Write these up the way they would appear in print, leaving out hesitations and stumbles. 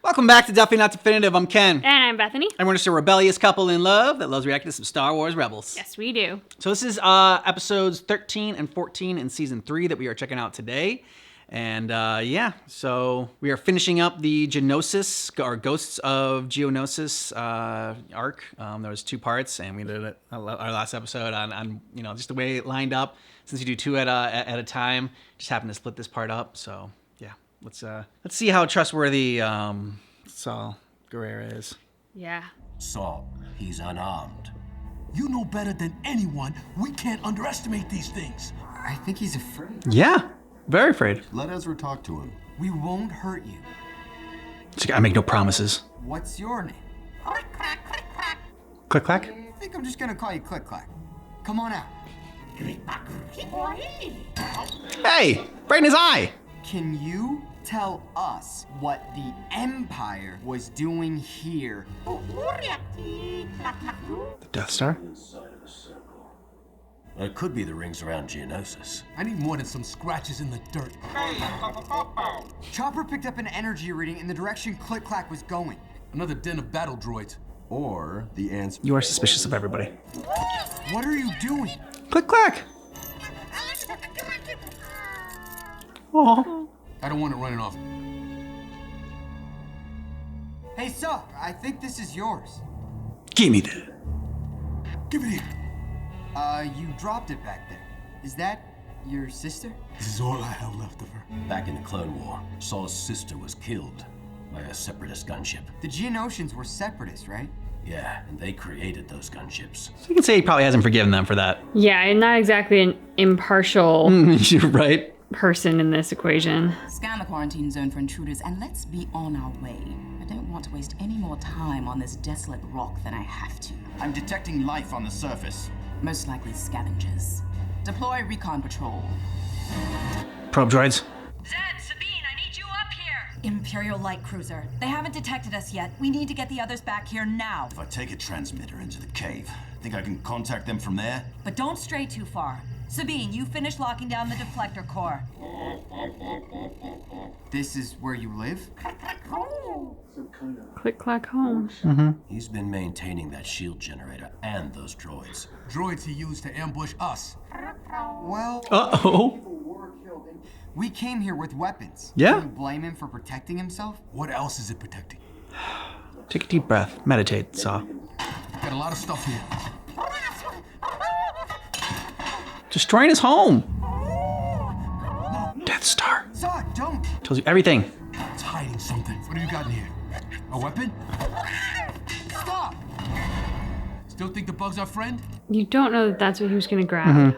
Welcome back to Definitely Not Definitive. I'm Ken. And I'm Bethany. And we're just a rebellious couple in love that loves reacting to some Star Wars Rebels. Yes, we do. So this is episodes 13 and 14 in season 3 that we are checking out today. And yeah, so we are finishing up the Geonosis, or Ghosts of Geonosis arc. There was 2 parts, and we did it our last episode on you know, just the way it lined up. Since you do 2 at a time, just happened to split this part up. So yeah, let's see how trustworthy Saul Guerrero is. Yeah. Saul, he's unarmed. You know better than anyone. We can't underestimate these things. I think he's afraid. Yeah, very afraid. Let Ezra talk to him. We won't hurt you. So I make no promises. What's your name? Click clack. I think I'm just gonna call you Click Clack. Come on out. Hey, right in his eye. Can you tell us what the Empire was doing here? The Death Star. It could be the rings around Geonosis. I need more than some scratches in the dirt. Chopper picked up an energy reading in the direction Click Clack was going. Another den of battle droids. Or the ants. You are suspicious of everybody. What are you doing? Click clack. Oh. I don't want it running off. Hey, Saw, I think this is yours. Give me that. Give it here. You dropped it back there. Is that your sister? This is all I have left of her. Back in the Clone War, Saul's sister was killed by a Separatist gunship. The Geonosians were separatists, right? Yeah, and they created those gunships. So you can say he probably hasn't forgiven them for that. Yeah, I'm not exactly an impartial You're right. person in this equation. Scan the quarantine zone for intruders and let's be on our way. I don't want to waste any more time on this desolate rock than I have to. I'm detecting life on the surface. Most likely scavengers. Deploy recon patrol. Probe droids. Zed, Sabine, I need you up here! Imperial light cruiser. They haven't detected us yet. We need to get the others back here now. If I take a transmitter into the cave, think I can contact them from there? But don't stray too far. Sabine, you finish locking down the deflector core. This is where you live? Click clack home. He's been maintaining that shield generator and those droids. Droids he used to ambush us. Well, Uh-oh. we came here with weapons. Yeah. Can you blame him for protecting himself? What else is it protecting? Take a deep breath. Meditate, Saw. Got a lot of stuff here. Destroying his home. Death Star. Saw, don't! Tells you everything. It's hiding something. What have you got in here? A weapon? Stop! Still think the bug's our friend? You don't know that that's what he was gonna grab.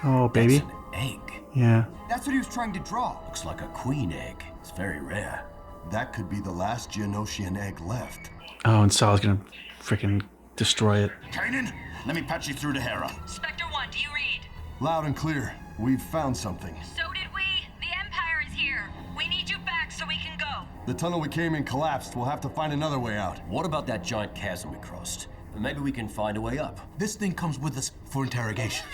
Oh, baby. It's an egg. Yeah. That's what he was trying to draw. Looks like a queen egg. It's very rare. That could be the last Geonosian egg left. Oh, and Saw's gonna freaking destroy it. Kanan, let me patch you through to Hera. Spectre 1, do you read? Loud and clear. We've found something. So did we. The Empire is here. We need you back so we can go. The tunnel we came in collapsed. We'll have to find another way out. What about that giant chasm we crossed? Maybe we can find a way up. This thing comes with us for interrogation.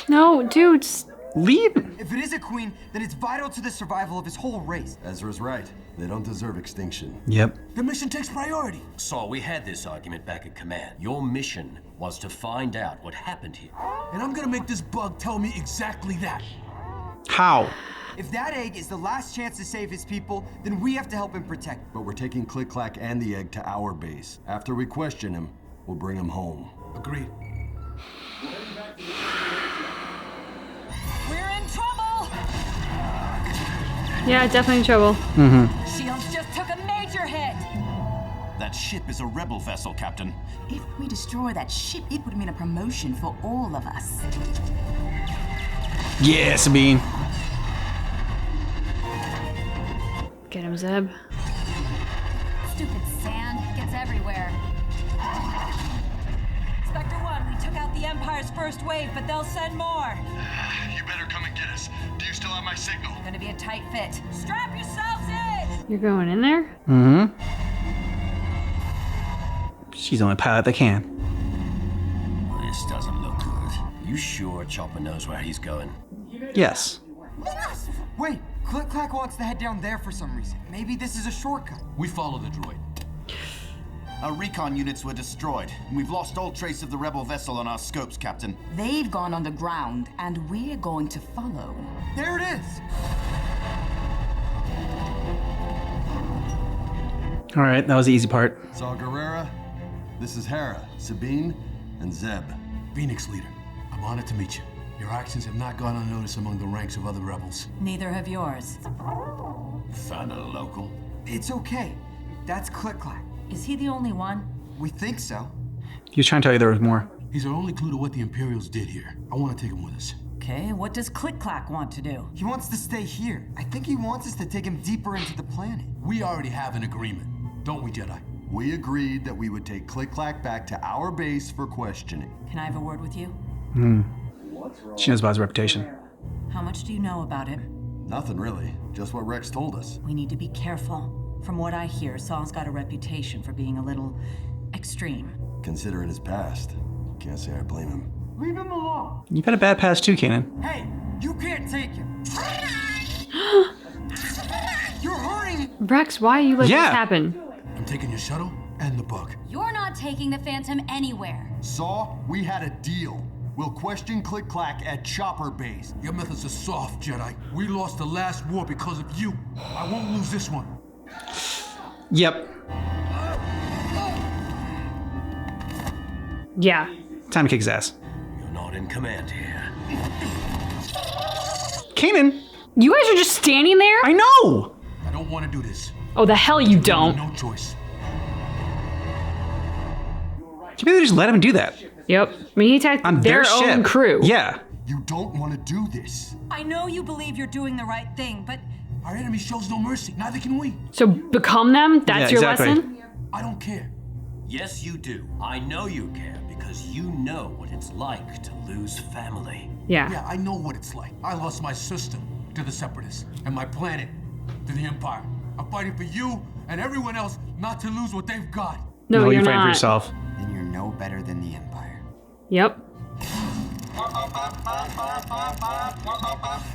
No, dude. Leave. If it is a queen, then it's vital to the survival of his whole race. Ezra's right. They don't deserve extinction. Yep. The mission takes priority. Saul, we had this argument back at command. Your mission was to find out what happened here. And I'm gonna make this bug tell me exactly that. How? If that egg is the last chance to save his people, then we have to help him protect. But we're taking Click Clack and the egg to our base. After we question him, we'll bring him home. Agreed. We're in trouble! Yeah, definitely in trouble. Shields just took a major hit! That ship is a rebel vessel, Captain. If we destroy that ship, it would mean a promotion for all of us. Yeah, Sabine. Get him, Zeb. Stupid sand gets everywhere. Spectre 1, we took out the Empire's first wave, but they'll send more. You better come and get us. Do you still have my signal? Gonna be a tight fit. Strap yourselves in! You're going in there? She's the only pilot that can. This doesn't look good. You sure Chopper knows where he's going? Yes. Wait, Click-Clack wants to head down there for some reason. Maybe this is a shortcut. We follow the droid. Our recon units were destroyed, and we've lost all trace of the rebel vessel on our scopes, Captain. They've gone underground, and we're going to follow. There it is! All right, that was the easy part. Saw Gerrera. This is Hera, Sabine, and Zeb. Phoenix Leader, I'm honored to meet you. Your actions have not gone unnoticed among the ranks of other rebels. Neither have yours. Found a local? It's okay. That's Click-Clack. Is he the only one? We think so. He was trying to tell you there was more. He's our only clue to what the Imperials did here. I want to take him with us. Okay, what does Click-Clack want to do? He wants to stay here. I think he wants us to take him deeper into the planet. We already have an agreement, don't we, Jedi? We agreed that we would take Click-Clack back to our base for questioning. Can I have a word with you? She knows about his reputation. How much do you know about him? Nothing really, just what Rex told us. We need to be careful. From what I hear, Saul's got a reputation for being a little extreme. Considering his past, can't say I blame him. Leave him alone. You've had a bad past too, Kanan. Hey, you can't take him. You're hurting. Rex, why are you letting Yeah. this happen? I'm taking your shuttle and the bug. You're not taking the Phantom anywhere. Saw, we had a deal. We'll question Click-Clack at Chopper Base. Your methods are soft, Jedi. We lost the last war because of you. I won't lose this one. Yep. Yeah. Time to kick his ass. You're not in command here. Kanan, You guys are just standing there? I know. I don't want to do this. Oh, the hell you don't. No choice. You maybe just let him do that Yep. I mean, he attacked on their their own ship. crew. Yeah. You don't want to do this. I know you believe you're doing the right thing, but Our enemy shows no mercy. Neither can we. So become them? That's Yeah, your exactly. lesson? I don't care. Yes, you do. I know you care because you know what it's like to lose family. Yeah, I know what it's like. I lost my system to the Separatists and my planet to the Empire. I'm fighting for you and everyone else not to lose what they've got. No, you're you're fighting not. for yourself. Then you're no better than the Empire. Yep.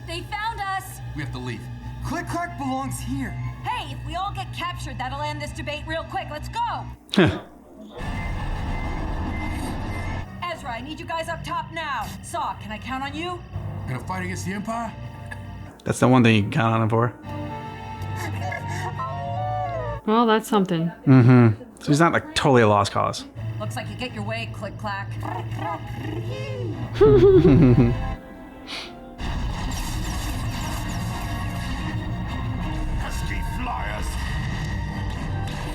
They found us. We have to leave. Click-Clack belongs here. Hey, if we all get captured, that'll end this debate real quick. Let's go! Ezra, I need you guys up top now. Saw, can I count on you? Gonna fight against the Empire? That's the one thing you can count on him for. Well, that's something. So he's not like totally a lost cause. Looks like you get your way, Click-Clack. Pesky flyers!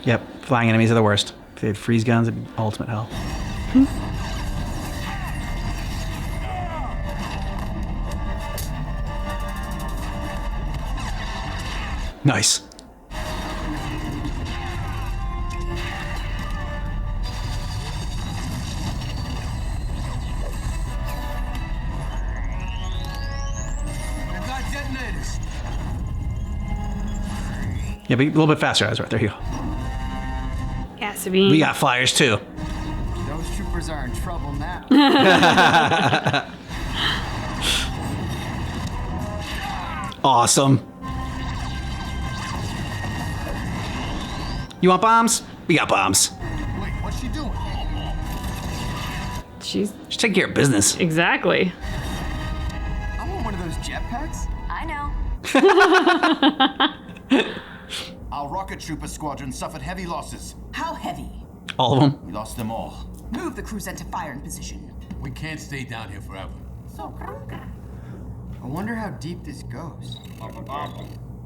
Yep, flying enemies are the worst. If they had freeze guns, it'd be ultimate hell. Nice. I've got detonators. Yeah, but a little bit faster, Ezra. There you go. Yeah, Sabine. We got flyers too. Those troopers are in trouble now. Awesome. You want bombs? We got bombs. Wait, what's she doing? She's Just take care of business. exactly. I want one of those jetpacks. I know. Our rocket trooper squadron suffered heavy losses. how heavy? All of them. We lost them all. Move the cruiser into firing position. We can't stay down here forever. I wonder how deep this goes.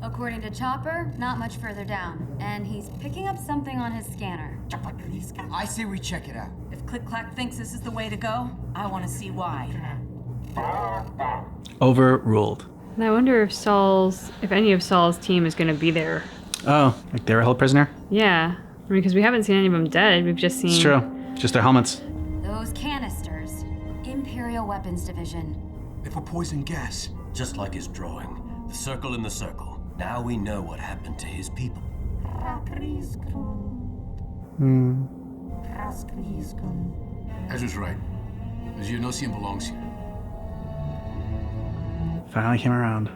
According to Chopper, not much further down. And he's picking up something on his scanner. I say we check it out. If Click-Clack thinks this is the way to go, I want to see why. Overruled. And I wonder if any of Saul's team is going to be there. Oh, like they were held prisoner? Yeah. I mean, because we haven't seen any of them dead. We've just seen. It's true. Just their helmets. Those canisters. Imperial Weapons Division. They put poison gas. Just like his drawing. The circle in the circle. Now we know what happened to his people. Ezra's right. The Geonosian belongs here. Finally came around.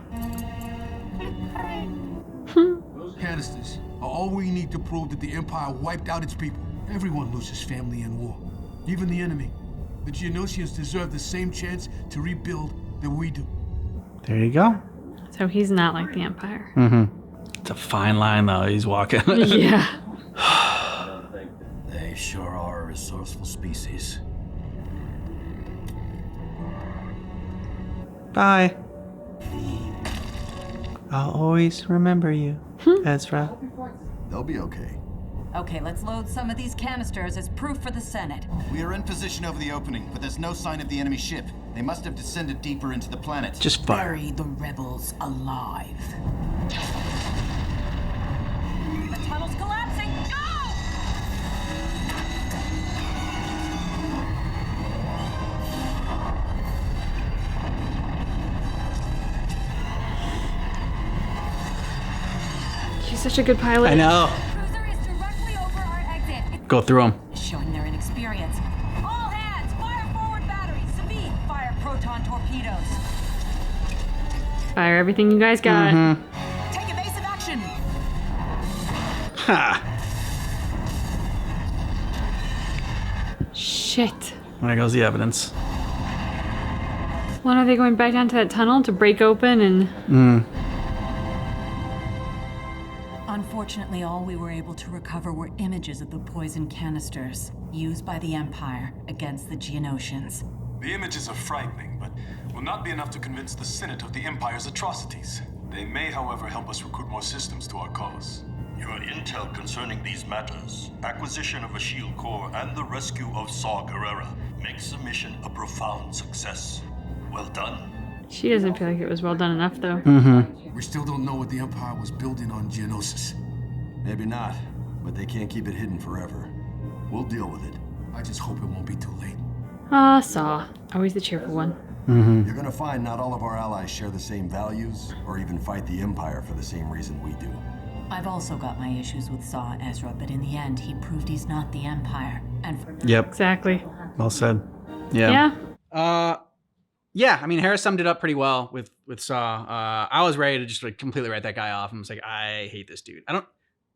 canisters are all we need to prove that the Empire wiped out its people. Everyone loses family in war, even the enemy. The Geonosians deserve the same chance to rebuild that we do. There you go. So he's not like the Empire. It's a fine line, though. He's walking. Yeah. They sure are a resourceful species. Bye. I'll always remember you, Ezra. They'll be okay. Okay, let's load some of these canisters as proof for the Senate. We are in position over the opening, but there's no sign of the enemy ship. They must have descended deeper into the planet. Just fire. Bury the rebels alive. The tunnel's collapsing. Go! She's such a good pilot. I know. Cruiser is directly over our exit. Go through him. Showing their inexperience. All hands, fire forward batteries. Sabine, fire proton torpedoes. Fire everything you guys got. Take evasive action. Ha! Shit. There goes the evidence. When are they going back down to that tunnel to break open and... Unfortunately, all we were able to recover were images of the poison canisters used by the Empire against the Geonosians. The images are frightening, but will not be enough to convince the Senate of the Empire's atrocities. They may, however, help us recruit more systems to our cause. Your intel concerning these matters, acquisition of a shield core, and the rescue of Saw Gerrera makes the mission a profound success. Well done. She doesn't feel like it was well done enough, though. We still don't know what the Empire was building on Geonosis. Maybe not, but they can't keep it hidden forever. We'll deal with it. I just hope it won't be too late. Ah, Saw. Always the cheerful one. You're gonna find not all of our allies share the same values, or even fight the Empire for the same reason we do. I've also got my issues with Saw Ezra, but in the end, he proved he's not the Empire. And Yep. Exactly. Well said. Yeah. Yeah. Yeah, I mean, Harris summed it up pretty well with Saw. I was ready to just like completely write that guy off. I was like, I hate this dude. I don't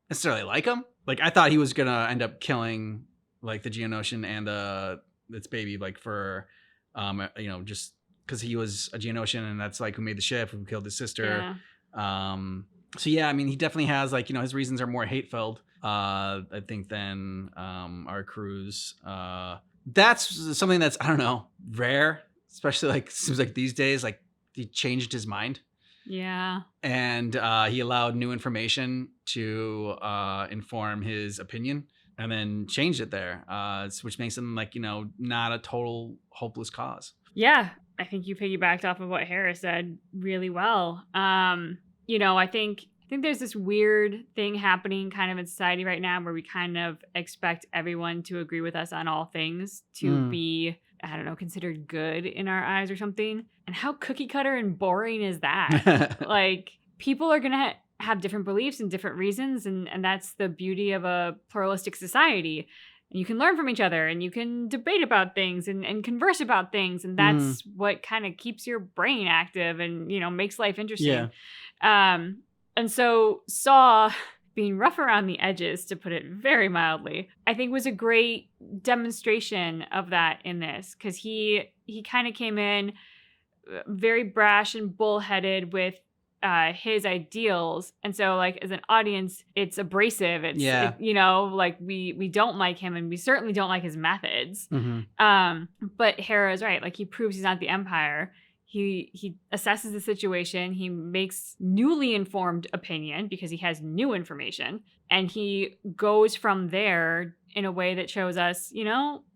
necessarily like him. Like, I thought he was gonna end up killing like the Geonosian and its baby, like for, just because he was a Geonosian and that's like who made the ship, who killed his sister. Yeah. So yeah, I mean, he definitely has like, his reasons are more hate-filled, I think, than our crew's. That's something that's, I don't know, rare. Especially like seems like these days, like he changed his mind Yeah. and he allowed new information to inform his opinion, and then changed it there, which makes him like not a total hopeless cause. Yeah. I think you piggybacked off of what Harris said really well. I think there's this weird thing happening kind of in society right now where we kind of expect everyone to agree with us on all things to be, I don't know, considered good in our eyes or something. And how cookie cutter and boring is that? Like, people are going to have different beliefs and different reasons. And that's the beauty of a pluralistic society. And you can learn from each other and you can debate about things and converse about things. And that's what kind of keeps your brain active and, makes life interesting. Yeah. And so Saw being rough around the edges, to put it very mildly, I think was a great demonstration of that in this, because he kind of came in very brash and bullheaded with his ideals, and so like as an audience, it's abrasive. It's like we don't like him, and we certainly don't like his methods. But Hera is right; like he proves he's not the Empire. He assesses the situation. He makes newly informed opinion because he has new information. And he goes from there in a way that shows us,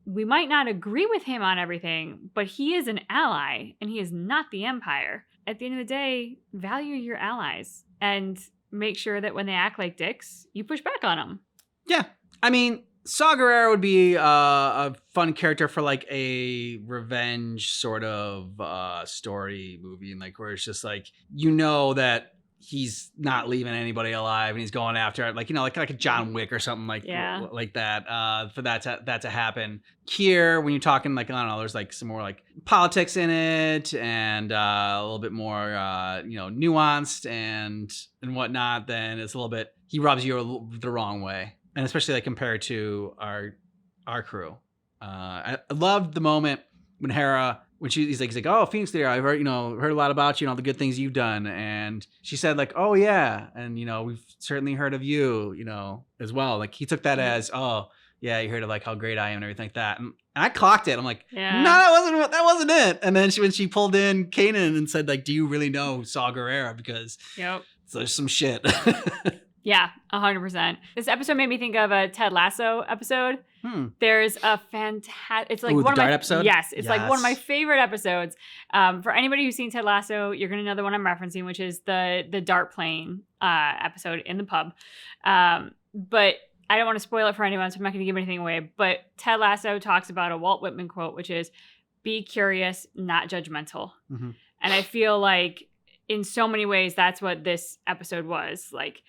we might not agree with him on everything, but he is an ally and he is not the Empire. At the end of the day, value your allies and make sure that when they act like dicks, you push back on them. Yeah. I mean, Saw Gerrera would be a fun character for like a revenge sort of story movie, and like where it's just like that he's not leaving anybody alive and he's going after it, like, you know, like a John Wick or something like that, for that to happen. Here, when you're talking, like, I don't know, there's like some more like politics in it and a little bit more you know, nuanced and whatnot, then it's a little bit, he rubs you the wrong way. And especially like compared to our crew. I loved the moment when Hera, when he's like, oh, Phoenix Leader, I've heard, heard a lot about you and all the good things you've done. And she said like, oh yeah. And, we've certainly heard of you, as well. Like he took that as, oh yeah, you heard of like how great I am and everything like that. And I clocked it. I'm like, no, that wasn't it. And then when she pulled in Kanan and said like, do you really know Saw Gerrera? Because there's some shit. Yeah, 100%. This episode made me think of a Ted Lasso episode. There's a fantastic, it's like one of my episode? Yes, it's like one of my favorite episodes. For anybody who's seen Ted Lasso, you're gonna know the one I'm referencing, which is the dart playing episode in the pub. But I don't want to spoil it for anyone, so I'm not gonna give anything away. But Ted Lasso talks about a Walt Whitman quote, which is, "Be curious, not judgmental." And I feel like in so many ways that's what this episode was. Like,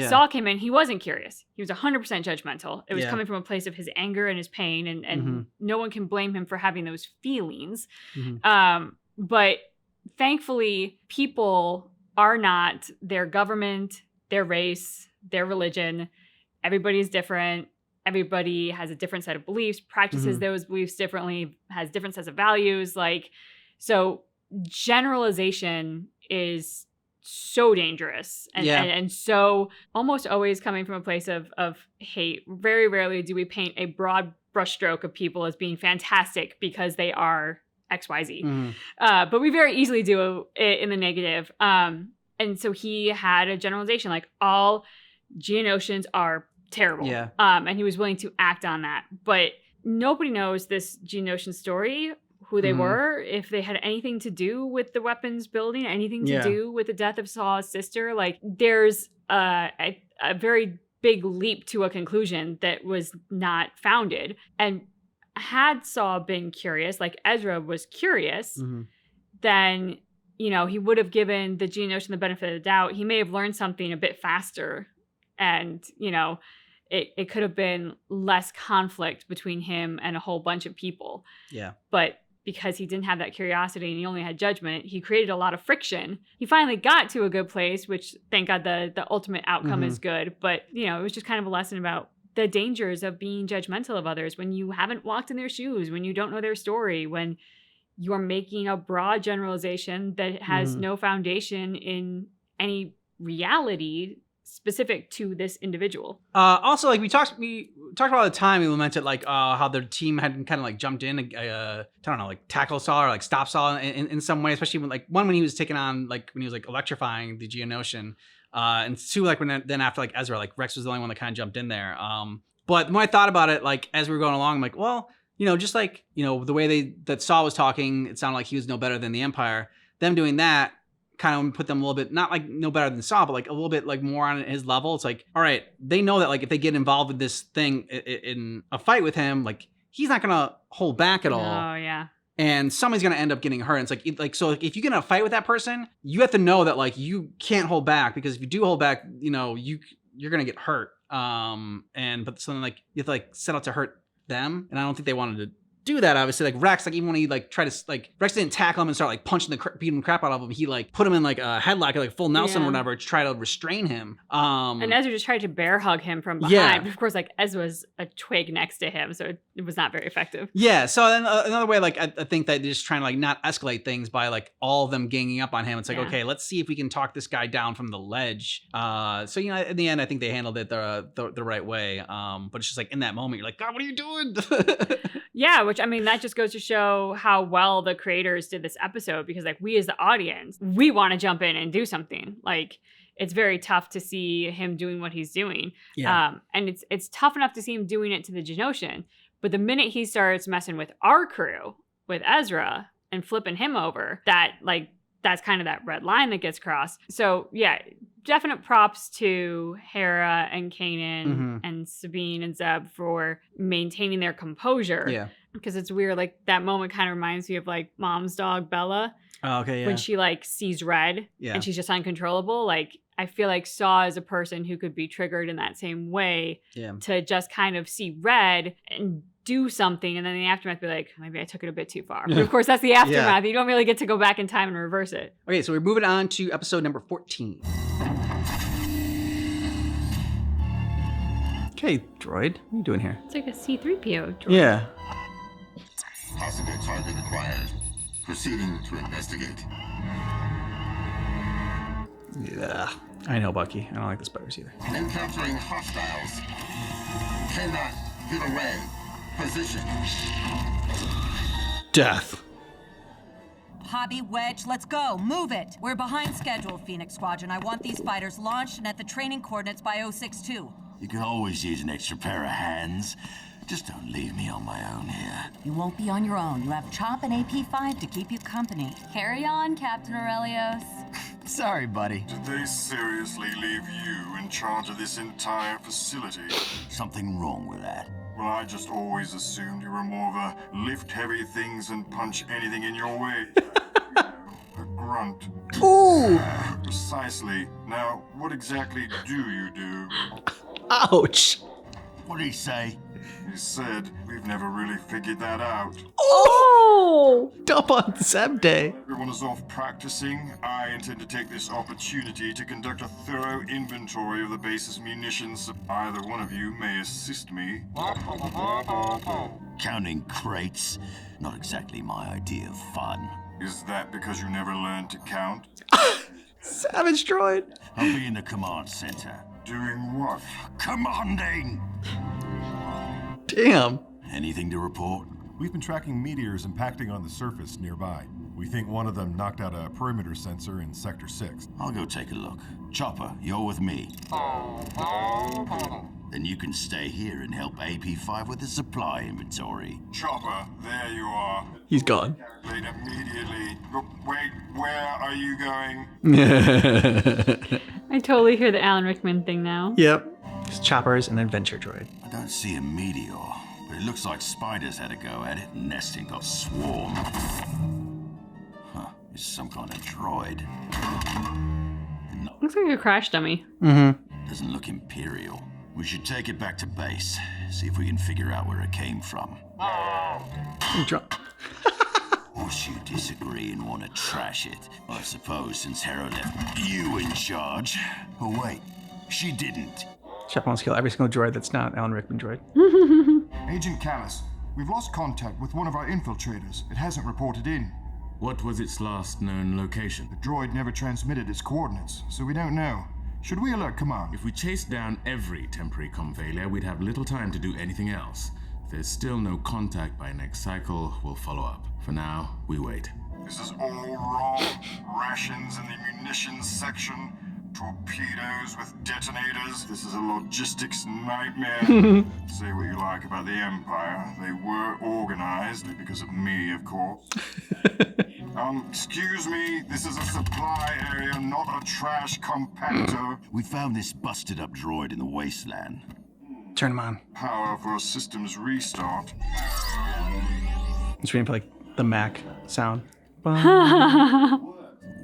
Saul came in, he wasn't curious. He was 100% judgmental. It was coming from a place of his anger and his pain, and no one can blame him for having those feelings. But thankfully, people are not their government, their race, their religion. Everybody is different. Everybody has a different set of beliefs, practices those beliefs differently, has different sets of values. Like, so generalization is so dangerous and so almost always coming from a place of hate. Very rarely do we paint a broad brushstroke of people as being fantastic because they are XYZ. But we very easily do it in the negative. And so he had a generalization, like all Geonosians are terrible. And he was willing to act on that. But nobody knows this Geonosian story, who they were, if they had anything to do with the weapons building, anything to do with the death of Saw's sister. Like, there's a very big leap to a conclusion that was not founded. And had Saw been curious, like Ezra was curious, then, he would have given the Geonosian the benefit of the doubt. He may have learned something a bit faster. And, it could have been less conflict between him and a whole bunch of people. But because he didn't have that curiosity and he only had judgment, he created a lot of friction. He finally got to a good place, which thank God the ultimate outcome is good. But, it was just kind of a lesson about the dangers of being judgmental of others when you haven't walked in their shoes, when you don't know their story, when you're making a broad generalization that has no foundation in any reality specific to this individual. Also, like we talked about the time we lamented like how their team had kind of like jumped in, I don't know, like tackle Saw or like stop Saw in some way, especially when he was taking on, like when he was like electrifying the Geonosian, and two, like then after like Ezra, like Rex was the only one that kind of jumped in there. But when I thought about it, like as we were going along, I'm like, well, just like the way that Saw was talking, it sounded like he was no better than the Empire. Them doing that kind of put them a little bit, not like no better than Saw, but like a little bit like more on his level. It's like, all right, they know that like if they get involved with this thing in a fight with him, like he's not gonna hold back at all. Oh yeah. And somebody's gonna end up getting hurt. And it's like so if you get in a fight with that person, you have to know that like you can't hold back, because if you do hold back, you're gonna get hurt. But something like you have to like set out to hurt them, and I don't think they wanted to do that. Obviously, like Rex, like even when he like tried to like Rex didn't tackle him and start like punching beating the crap out of him. He like put him in like a headlock, like full Nelson or whatever, to try to restrain him. And Ezra just tried to bear hug him from behind. But of course, like Ezra's a twig next to him, so it was not very effective. Yeah. So then another way, like I think that they're just trying to like not escalate things by like all of them ganging up on him. It's like, okay, let's see if we can talk this guy down from the ledge. So in the end, I think they handled it the right way. But it's just like in that moment, you're like, God, what are you doing? Yeah, which I mean, that just goes to show how well the creators did this episode, because like we as the audience, we want to jump in and do something. Like it's very tough to see him doing what he's doing. And it's tough enough to see him doing it to the Geonosian. But the minute he starts messing with our crew, with Ezra, and flipping him over, that's kind of that red line that gets crossed. So yeah, definite props to Hera and Kanan and Sabine and Zeb for maintaining their composure. because it's weird. Like that moment kind of reminds me of like Mom's dog Bella. Oh, okay, yeah. When she like sees red and she's just uncontrollable. Like I feel like Saw is a person who could be triggered in that same way to just kind of see red and do something, and then in the aftermath be like, maybe I took it a bit too far. But of course, that's the aftermath. You don't really get to go back in time and reverse it. Okay, so we're moving on to episode number 14. Okay, droid, what are you doing here? It's like a C-3PO droid. Yeah. Possible target acquired. Proceeding to investigate. Yeah, I know, Bucky. I don't like the spiders either. Encountering hostiles. Cannot get away. Position. Death. Hobby, Wedge, let's go. Move it. We're behind schedule, Phoenix Squadron. I want these fighters launched and at the training coordinates by 062. You can always use an extra pair of hands. Just don't leave me on my own here. You won't be on your own. You have Chop and AP5 to keep you company. Carry on, Captain Aurelios. Sorry, buddy. Did they seriously leave you in charge of this entire facility? Something wrong with that? Well, I just always assumed you were more of a lift heavy things and punch anything in your way. A grunt. Ooh! Precisely. Now, what exactly do you do? Ouch! What did he say? He said, we've never really figured that out. Oh! Up on Zeb Day. Everyone is off practicing. I intend to take this opportunity to conduct a thorough inventory of the base's munitions. Either one of you may assist me. Counting crates? Not exactly my idea of fun. Is that because you never learned to count? Savage droid. I'll be in the command center. Doing what? Commanding! Damn. Anything to report? We've been tracking meteors impacting on the surface nearby. We think one of them knocked out a perimeter sensor in Sector 6. I'll go take a look. Chopper, you're with me. Then you can stay here and help AP5 with the supply inventory. Chopper, there you are. He's gone. Late immediately. Wait, where are you going? I totally hear the Alan Rickman thing now. Yep. It's Chopper is an adventure droid. I don't see a meteor, but it looks like spiders had a go at it and nesting got swarmed. Huh, it's some kind of droid. Looks like a crash dummy. Mm-hmm. Doesn't look Imperial. We should take it back to base, see if we can figure out where it came from. Unless you disagree and want to trash it, I suppose since Hera left you in charge. Oh wait, she didn't. Chopper wants to kill every single droid that's not Alan Rickman droid. Agent Callus, we've lost contact with one of our infiltrators. It hasn't reported in. What was its last known location? The droid never transmitted its coordinates, so we don't know. Should we alert command? If we chased down every temporary conveyor, we'd have little time to do anything else. If there's still no contact by next cycle, we'll follow up. For now, we wait. This is all wrong. Rations in the munitions section. Torpedoes with detonators. This is a logistics nightmare. Say what you like about the Empire. They were organized because of me, of course. Excuse me, this is a supply area, not a trash compactor. We found this busted up droid in the wasteland. Turn him on. Power for a systems restart. It's waiting for like the Mac sound.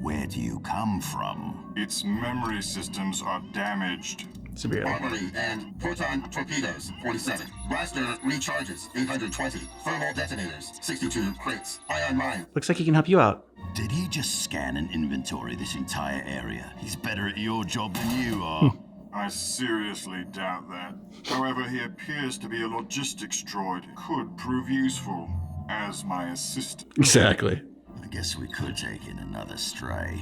Where do you come from? Its memory systems are damaged. Severely. Armory and proton torpedoes, 47. Blaster recharges, 820. Thermal detonators, 62 crates. Ion mine. Looks like he can help you out. Did he just scan and inventory this entire area? He's better at your job than you are. I seriously doubt that. However, he appears to be a logistics droid. Could prove useful as my assistant. Exactly. I guess we could take in another stray.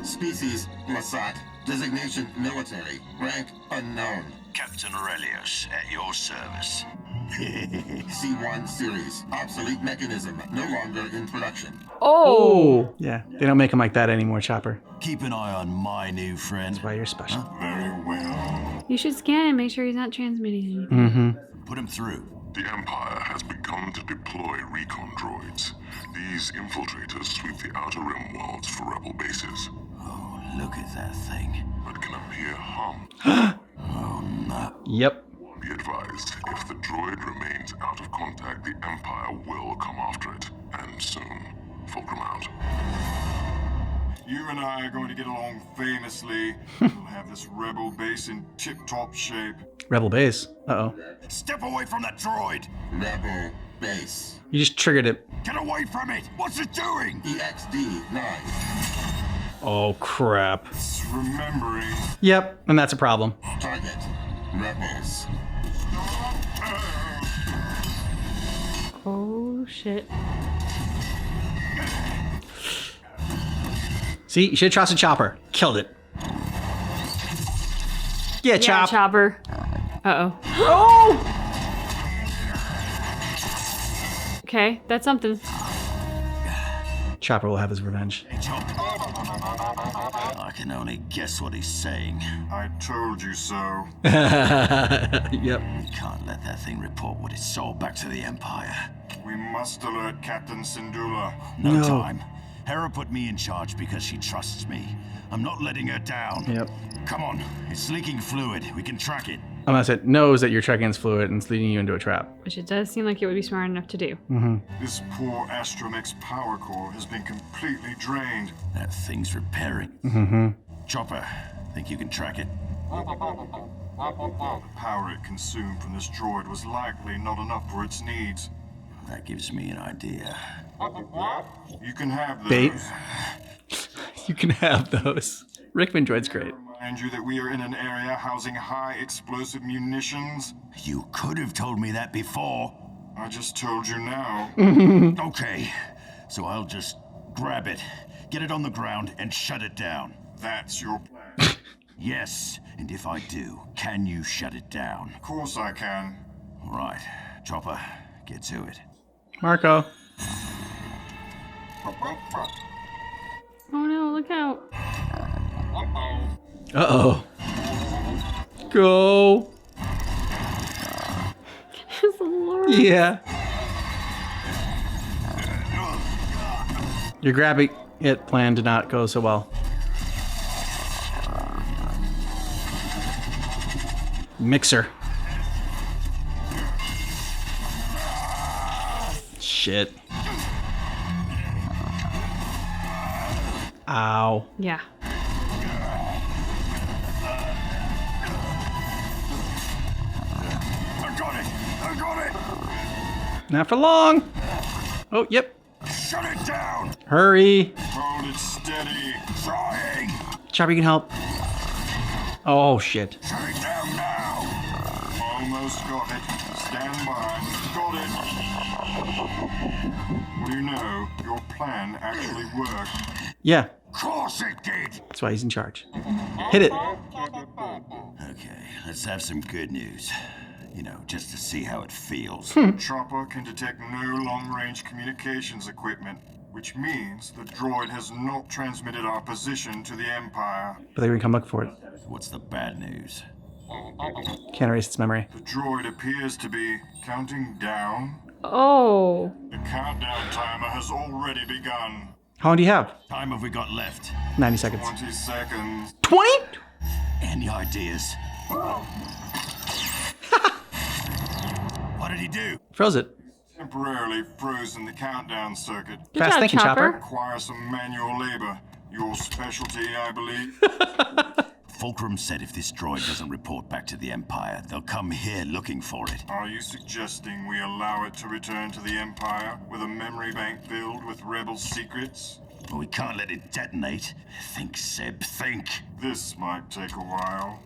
Species, Lasat. Designation, military. Rank, unknown. Captain Aurelios, at your service. C1 series. Obsolete mechanism, no longer in production. Oh! Yeah, they don't make them like that anymore, Chopper. Keep an eye on my new friend. That's why you're special. Very well. You should scan and make sure he's not transmitting anything. Mm-hmm. Put him through. The Empire has begun to deploy recon droids. These infiltrators sweep the outer rim worlds for rebel bases. Oh, look at that thing. But can appear harmless. Oh, no. Yep. be advised, if the droid remains out of contact, the Empire will come after it. And soon. Fulcrum out. You and I are going to get along famously. We'll have this rebel base in tip-top shape. Rebel base. Uh-oh. Step away from that droid! Rebel base. You just triggered it. Get away from it! What's it doing? EXD-9. Oh, crap. It's remembering. Yep, and that's a problem. Target. Rebels. Oh, shit. See, you should have trusted Chopper. Killed it. Yeah, Chop. Chopper. Uh-oh. Oh! Okay, that's something. Chopper will have his revenge. I can only guess what he's saying. I told you so. Yep. We can't let that thing report what it saw back to the Empire. We must alert Captain Syndulla. No time. Hera put me in charge because she trusts me. I'm not letting her down. Yep. Come on, it's leaking fluid. We can track it. Unless it knows that you're tracking its fluid and it's leading you into a trap. Which it does seem like it would be smart enough to do. This poor Astromech's power core has been completely drained. That thing's repairing. Chopper, think you can track it? The power it consumed from this droid was likely not enough for its needs. That gives me an idea. You can have those. Bait. You can have those. Rickman droid's great. Remind you that we are in an area housing high explosive munitions. You could have told me that before. I just told you now. Okay, so I'll just grab it, get it on the ground, and shut it down. That's your plan. Yes, and if I do, can you shut it down? Of course I can. All right, Chopper, get to it. Marco. Oh no, look out. Uh-oh. Go. It's a Lord. Yeah. Your grabbing it plan did not go so well. Mixer. Shit. Ow. Yeah. I got it! Not for long. Oh, yep. Shut it down! Hurry. Hold it steady. Trying! Chopper, you can help. Oh, shit. Shut it down now! Almost got it. Stand by. Got it. What do you know? Your plan actually worked. Yeah. Of course it did! That's why he's in charge. Hit it. Okay, let's have some good news. You know, just to see how it feels. Chopper can detect no long-range communications equipment, which means the droid has not transmitted our position to the Empire. But they're gonna come look for it. What's the bad news? Can't erase its memory. The droid appears to be counting down. Oh. The countdown timer has already begun. How long do you have? Time have we got left? 90 seconds. 20 seconds. 20? Any ideas? What did he do? Froze it. Temporarily frozen the countdown circuit. Good Fast job, thinking, Chopper. Requires some manual labor. Your specialty, I believe. Fulcrum said if this droid doesn't report back to the Empire, they'll come here looking for it. Are you suggesting we allow it to return to the Empire with a memory bank filled with rebel secrets? But we can't let it detonate. Think, Seb, think. This might take a while.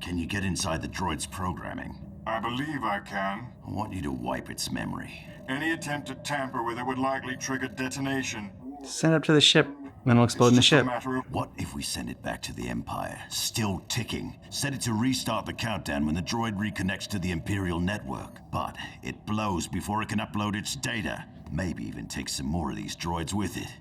Can you get inside the droid's programming? I believe I can. I want you to wipe its memory. Any attempt to tamper with it would likely trigger detonation. Send it up to the ship, then it'll explode in the ship. What if we send it back to the Empire, still ticking? Set it to restart the countdown when the droid reconnects to the Imperial network. But it blows before it can upload its data. Maybe even take some more of these droids with it.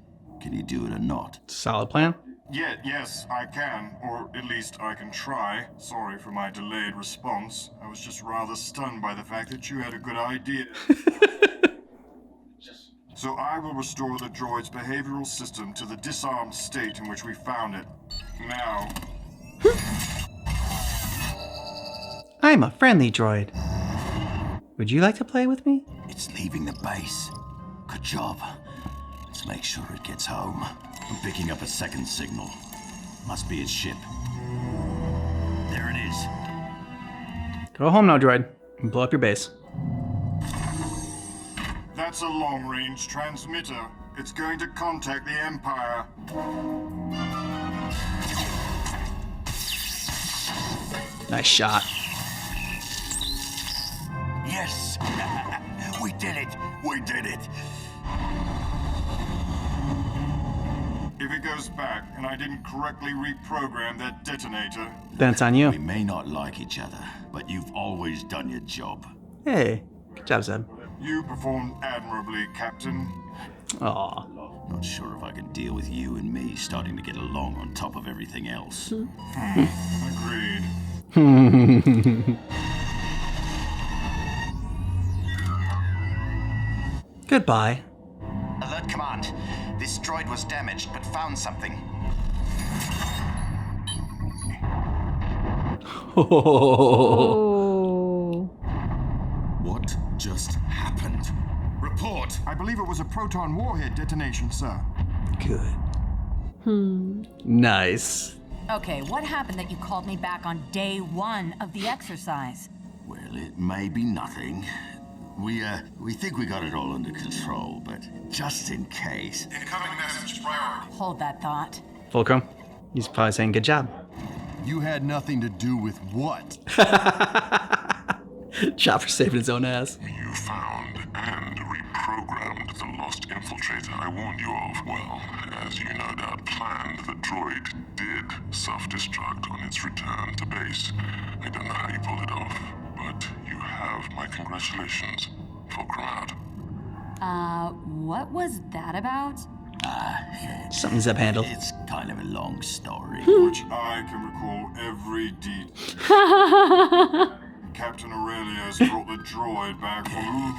Can you do it or not? Solid plan. Yes, I can. Or at least I can try. Sorry for my delayed response. I was just rather stunned by the fact that you had a good idea. So I will restore the droid's behavioral system to the disarmed state in which we found it. Now. I'm a friendly droid. Would you like to play with me? It's leaving the base. Good job. Let's make sure it gets home. I'm picking up a second signal. Must be its ship. There it is. Go home now, droid, and blow up your base. That's a long-range transmitter. It's going to contact the Empire. Nice shot. Yes! We did it! We did it! If it goes back and I didn't correctly reprogram that detonator... Then it's on you. We may not like each other, but you've always done your job. Hey, good job, Zeb. You performed admirably, Captain. Aw. Not sure if I can deal with you and me starting to get along on top of everything else. Agreed. Goodbye. Alert command. This droid was damaged, but found something. Oh. What just happened? Report! I believe it was a proton warhead detonation, sir. Good. Nice. Okay, what happened that you called me back on day 1 of the exercise? Well, it may be nothing. We think we got it all under control, but just in case. Incoming message priority. Hold that thought. Fulcrum, he's probably saying good job. You had nothing to do with what? Chopper saving his own ass. You found and reprogrammed the lost infiltrator I warned you of. Well, as you no doubt planned, the droid did self-destruct on its return to base. I don't know how you pulled it off, but you have my congratulations. Fulcrum out. What was that about? Something Zeb handled. It's kind of a long story. Which I can recall every detail. Captain Aurelius brought the droid back from...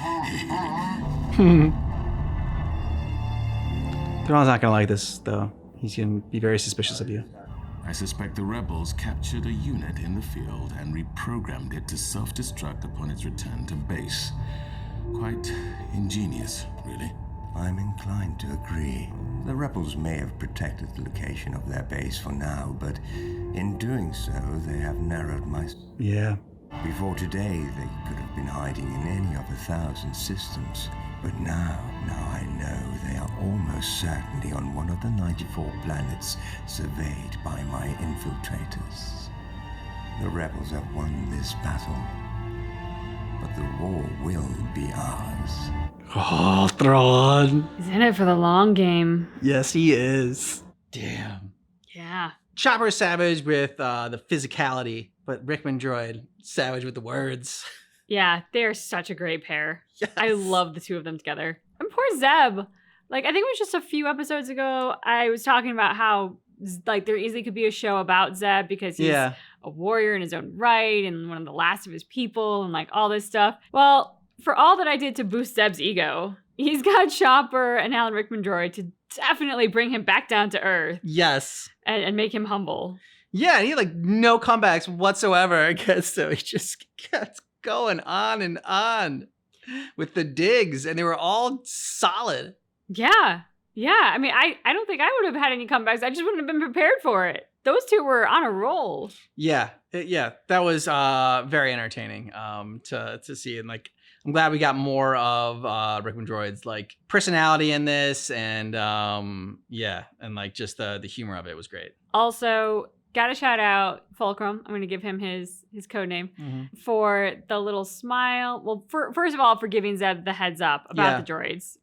Thrawn's not gonna like this, though. He's gonna be very suspicious of you. I suspect the rebels captured a unit in the field and reprogrammed it to self-destruct upon its return to base. Quite ingenious, really. I'm inclined to agree. The rebels may have protected the location of their base for now, but in doing so, they have narrowed my... Yeah. Before today, they could have been hiding in any of 1,000 systems. But now I know they are almost certainly on one of the 94 planets surveyed by my infiltrators. The rebels have won this battle, but the war will be ours. Oh, Thrawn. He's in it for the long game. Yes, he is. Damn. Yeah. Chopper savage with the physicality, but Rickman droid savage with the words. Yeah, they're such a great pair. Yes. I love the two of them together. And poor Zeb. Like, I think it was just a few episodes ago, I was talking about how, like, there easily could be a show about Zeb because he's a warrior in his own right and one of the last of his people and, like, all this stuff. Well, for all that I did to boost Zeb's ego, he's got Chopper and Alan Rickman droid to definitely bring him back down to earth. Yes. And make him humble. Yeah, and he had, like, no comebacks whatsoever against him. He just kept going on and on with the digs, and they were all solid. Yeah. I mean, I don't think I would have had any comebacks. I just wouldn't have been prepared for it. Those two were on a roll. Yeah, that was very entertaining to see, and like I'm glad we got more of Rickman droid's like personality in this, and and like just the humor of it was great. Also, gotta shout out Fulcrum. I'm gonna give him his code name for the little smile. Well, first of all, for giving Zeb the heads up about the droids.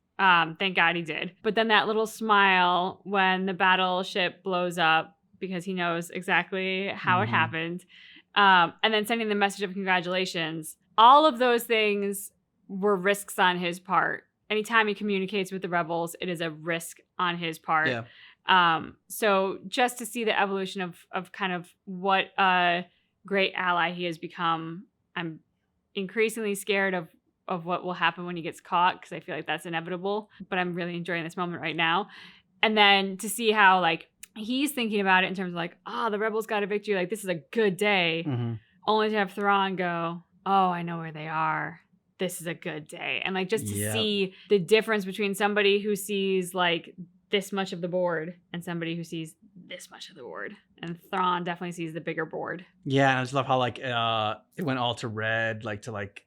Thank God he did. But then that little smile when the battleship blows up because he knows exactly how it happened. And then sending the message of congratulations. All of those things were risks on his part. Anytime he communicates with the rebels, it is a risk on his part. Yeah. So just to see the evolution of kind of what a great ally he has become, I'm increasingly scared of what will happen when he gets caught, because I feel like that's inevitable, but I'm really enjoying this moment right now. And then to see how like he's thinking about it in terms of like, the rebels got a victory, like this is a good day. only to have Thrawn go, oh, I know where they are. This is a good day. And like just to see the difference between somebody who sees like this much of the board and somebody who sees this much of the board. And Thrawn definitely sees the bigger board. Yeah, and I just love how like it went all to red, like to like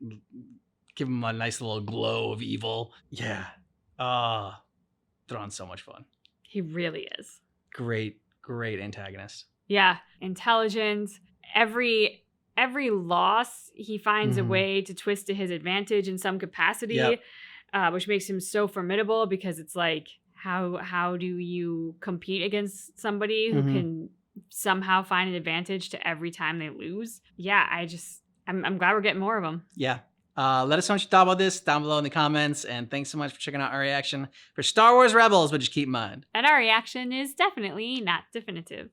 give him a nice little glow of evil. Yeah. Thrawn's so much fun. He really is. Great antagonist. Yeah, intelligent. Every loss, he finds a way to twist to his advantage in some capacity, which makes him so formidable because it's like, how do you compete against somebody who can somehow find an advantage to every time they lose? Yeah, I'm glad we're getting more of them. Yeah. Let us know what you thought about this down below in the comments. And thanks so much for checking out our reaction for Star Wars Rebels, but just keep in mind. And our reaction is definitely not definitive.